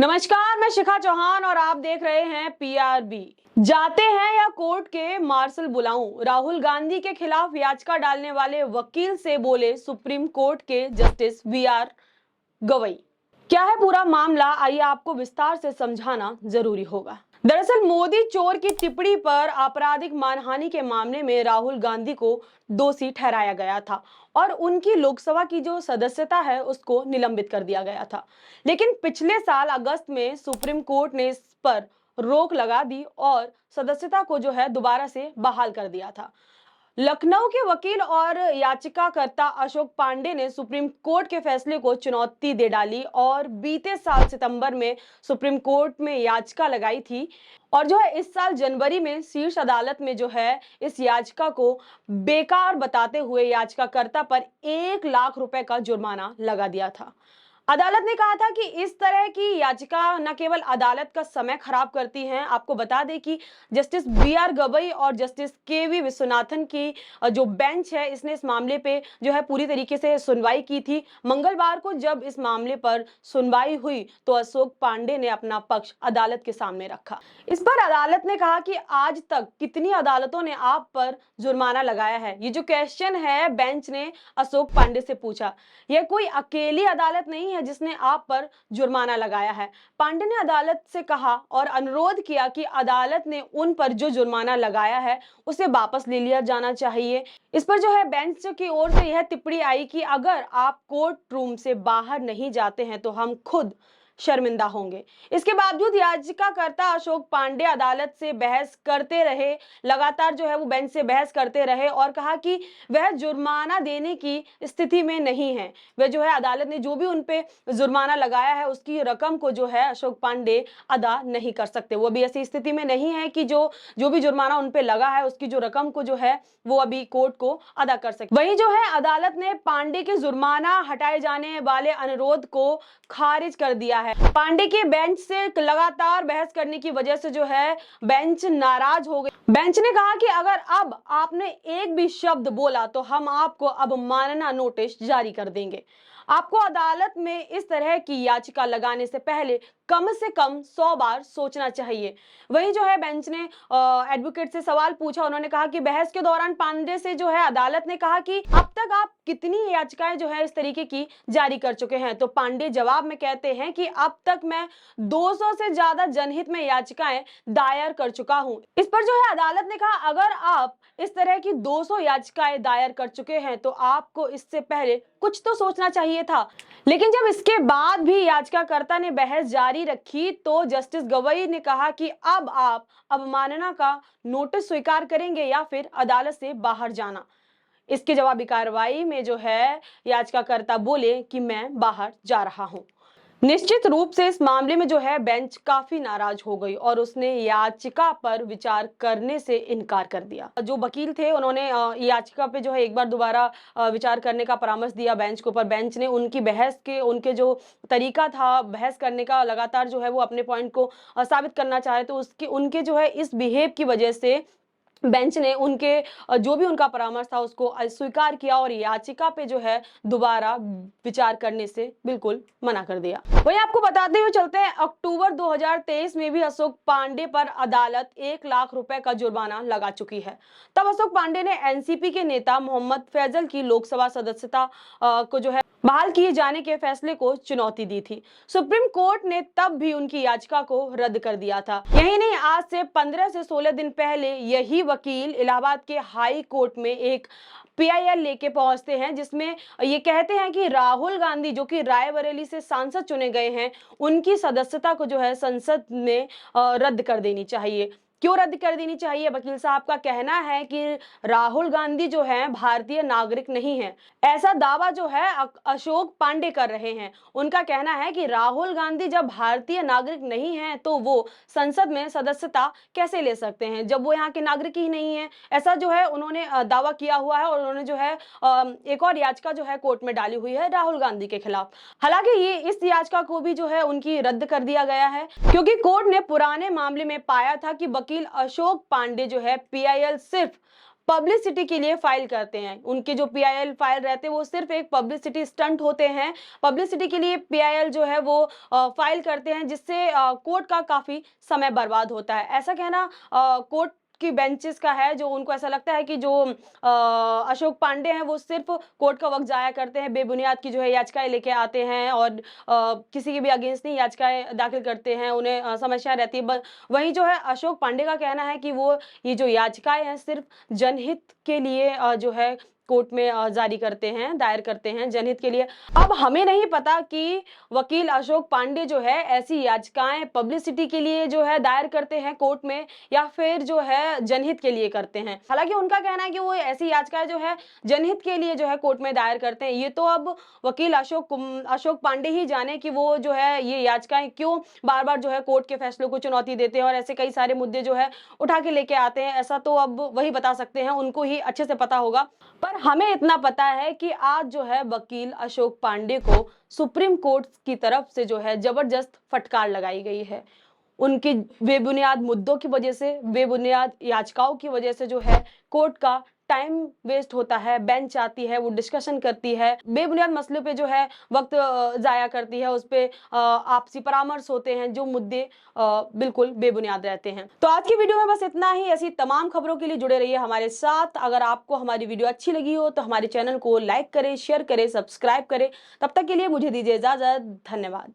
नमस्कार, मैं शिखा चौहान और आप देख रहे हैं पीआरबी। जाते हैं या कोर्ट के मार्शल बुलाऊं, राहुल गांधी के खिलाफ याचिका डालने वाले वकील से बोले सुप्रीम कोर्ट के जस्टिस वीआर गवई। क्या है पूरा मामला, आइए आपको विस्तार से समझाना जरूरी होगा। दरअसल मोदी चोर की टिप्पणी पर आपराधिक मानहानि के मामले में राहुल गांधी को दोषी ठहराया गया था और उनकी लोकसभा की जो सदस्यता है उसको निलंबित कर दिया गया था। लेकिन पिछले साल अगस्त में सुप्रीम कोर्ट ने इस पर रोक लगा दी और सदस्यता को जो है दोबारा से बहाल कर दिया था। लखनऊ के वकील और याचिकाकर्ता अशोक पांडे ने सुप्रीम कोर्ट के फैसले को चुनौती दे डाली और बीते साल सितंबर में सुप्रीम कोर्ट में याचिका लगाई थी और जो है इस साल जनवरी में शीर्ष अदालत में जो है इस याचिका को बेकार बताते हुए याचिकाकर्ता पर 1 लाख रुपए का जुर्माना लगा दिया था। अदालत ने कहा था कि इस तरह की याचिका न केवल अदालत का समय खराब करती है। आपको बता दें कि जस्टिस बीआर गवई और जस्टिस केवी विश्वनाथन की जो बेंच है इसने इस मामले पे जो है पूरी तरीके से सुनवाई की थी। मंगलवार को जब इस मामले पर सुनवाई हुई तो अशोक पांडे ने अपना पक्ष अदालत के सामने रखा। इस पर अदालत ने कहा कि आज तक कितनी अदालतों ने आप पर जुर्माना लगाया है, ये जो क्वेश्चन है बेंच ने अशोक पांडे से पूछा। यह कोई अकेली अदालत नहीं है जिसने आप पर जुर्माना लगाया है। पांडे ने अदालत से कहा और अनुरोध किया कि अदालत ने उन पर जो जुर्माना लगाया है उसे वापस ले लिया जाना चाहिए। इस पर जो है बेंच की ओर से यह टिप्पणी आई कि अगर आप कोर्ट रूम से बाहर नहीं जाते हैं तो हम खुद शर्मिंदा होंगे। इसके बावजूद याचिकाकर्ता अशोक पांडे अदालत से बहस करते रहे, लगातार जो है वो बेंच से बहस करते रहे और कहा कि वह जुर्माना देने की स्थिति में नहीं है। वह जो है अदालत ने जो भी उन पे जुर्माना लगाया है उसकी रकम को जो है अशोक पांडे अदा नहीं कर सकते। वो भी ऐसी स्थिति में नहीं है कि जो भी जुर्माना उन पे लगा है उसकी जो रकम को जो है वो अभी कोर्ट को अदा कर सके। वहीं जो है अदालत ने पांडे के जुर्माना हटाए जाने वाले अनुरोध को खारिज कर दिया है। पांडे के बेंच से लगातार बहस करने की वजह से जो है बेंच नाराज हो गई। बेंच ने कहा कि अगर अब आपने एक भी शब्द बोला तो हम आपको अवमानना नोटिस जारी कर देंगे। आपको अदालत में इस तरह की याचिका लगाने से पहले कम से कम 100 बार सोचना चाहिए। वहीं जो है बेंच ने एडवोकेट से सवाल पूछा। उन्होंने कहा कि बहस के दौरान पांडे से जो है अदालत ने कहा कि अब तक आप कितनी याचिकाएं जो है इस तरीके की जारी कर चुके हैं। तो पांडे जवाब में कहते हैं कि अब तक मैं 200 से ज्यादा जनहित में याचिकाएं दायर कर चुका हूं। इस पर जो है अदालत ने कहा अगर आप इस तरह की 200 याचिकाएं दायर कर चुके हैं तो आपको इससे पहले कुछ तो सोचना चाहिए था। लेकिन जब इसके बाद भी याचिकाकर्ता ने बहस जारी रखी तो जस्टिस गवई ने कहा कि अब आप अवमानना का नोटिस स्वीकार करेंगे या फिर अदालत से बाहर जाना। इसके जवाबी कार्रवाई में जो है याचिकाकर्ता बोले कि मैं बाहर जा रहा हूं। निश्चित रूप से इस मामले में जो है बेंच काफी नाराज हो गई और उसने याचिका पर विचार करने से इनकार कर दिया। जो वकील थे उन्होंने याचिका पे जो है एक बार दोबारा विचार करने का परामर्श दिया बेंच को, पर बेंच ने उनकी बहस के उनके जो तरीका था बहस करने का, लगातार जो है वो अपने पॉइंट को साबित करना चाहे तो उसके उनके जो है इस बिहेव की वजह से बेंच ने उनके जो भी उनका परामर्श था उसको अस्वीकार किया और याचिका पे जो है दोबारा विचार करने से बिल्कुल मना कर दिया। वही आपको बताते हुए चलते हैं अक्टूबर 2023 में भी अशोक पांडे पर अदालत 1 लाख रुपए का जुर्माना लगा चुकी है। तब अशोक पांडे ने एनसीपी के नेता मोहम्मद फैजल की लोकसभा सदस्यता को जो है बहाल किए जाने के फैसले को चुनौती दी थी। सुप्रीम कोर्ट ने तब भी उनकी याचिका को रद्द कर दिया था। यही नहीं, आज से 15 से 16 दिन पहले यही वकील इलाहाबाद के हाई कोर्ट में एक पीआईएल लेके पहुंचते हैं जिसमें ये कहते हैं कि राहुल गांधी जो कि रायबरेली से सांसद चुने गए हैं उनकी सदस्यता को जो है संसद में रद्द कर देनी चाहिए। क्यों रद्द कर देनी चाहिए? वकील साहब का कहना है कि राहुल गांधी जो है भारतीय नागरिक नहीं है। ऐसा दावा जो है अशोक पांडे कर रहे हैं। उनका कहना है कि राहुल गांधी जब भारतीय नागरिक नहीं है तो वो संसद में सदस्यता कैसे ले सकते हैं जब वो यहाँ के नागरिक ही नहीं है। ऐसा जो है उन्होंने दावा किया हुआ है और उन्होंने जो है एक और याचिका जो है कोर्ट में डाली हुई है राहुल गांधी के खिलाफ। हालांकि ये इस याचिका को भी जो है उनकी रद्द कर दिया गया है क्योंकि कोर्ट ने पुराने मामले में पाया था कि वकील अशोक पांडे जो है पीआईएल सिर्फ पब्लिसिटी के लिए फाइल करते हैं। उनके जो पीआईएल फाइल रहते हैं वो सिर्फ एक पब्लिसिटी स्टंट होते हैं। पब्लिसिटी के लिए पीआईएल जो है वो फाइल करते हैं, जिससे कोर्ट का काफी समय बर्बाद होता है। ऐसा कहना कोर्ट की बेंचेस का है, जो उनको ऐसा लगता है कि जो अशोक पांडे हैं वो सिर्फ कोर्ट का वक्त जाया करते हैं, बेबुनियाद की जो है याचिकाएं लेके आते हैं और किसी के भी अगेंस्ट नहीं याचिकाएं दाखिल करते हैं, उन्हें समस्या रहती है। वहीं जो है अशोक पांडे का कहना है कि वो ये जो याचिकाएं हैं सिर्फ जनहित के लिए जो है कोर्ट में जारी करते हैं, दायर करते हैं जनहित के लिए। अब हमें नहीं पता कि वकील अशोक पांडे जो है ऐसी याचिकाएं पब्लिसिटी के लिए जो है दायर करते हैं कोर्ट में, या फिर जो है जनहित के लिए करते हैं। हालांकि उनका कहना है कि वो ऐसी याचिकाएं जो है जनहित के लिए जो है कोर्ट में दायर करते हैं। ये तो अब वकील अशोक पांडे ही जाने कि वो जो है ये याचिकाएं क्यों बार बार जो है कोर्ट के फैसलों को चुनौती देते हैं और ऐसे कई सारे मुद्दे जो है उठा के लेके आते हैं। ऐसा तो अब वही बता सकते हैं, उनको ही अच्छे से पता होगा। पर हमें इतना पता है कि आज जो है वकील अशोक पांडे को सुप्रीम कोर्ट की तरफ से जो है जबरदस्त फटकार लगाई गई है। उनके बेबुनियाद मुद्दों की वजह से, बेबुनियाद याचिकाओं की वजह से जो है कोर्ट का टाइम वेस्ट होता है। बेंच आती है, वो डिस्कशन करती है, बेबुनियाद मसले पे जो है वक्त जाया करती है, उस पे आपसी परामर्श होते हैं, जो मुद्दे बिल्कुल बेबुनियाद रहते हैं। तो आज की वीडियो में बस इतना ही। ऐसी तमाम खबरों के लिए जुड़े रहिए हमारे साथ। अगर आपको हमारी वीडियो अच्छी लगी हो तो हमारे चैनल को लाइक करें, शेयर करें, सब्सक्राइब करें। तब तक के लिए मुझे दीजिए इजाजत। धन्यवाद।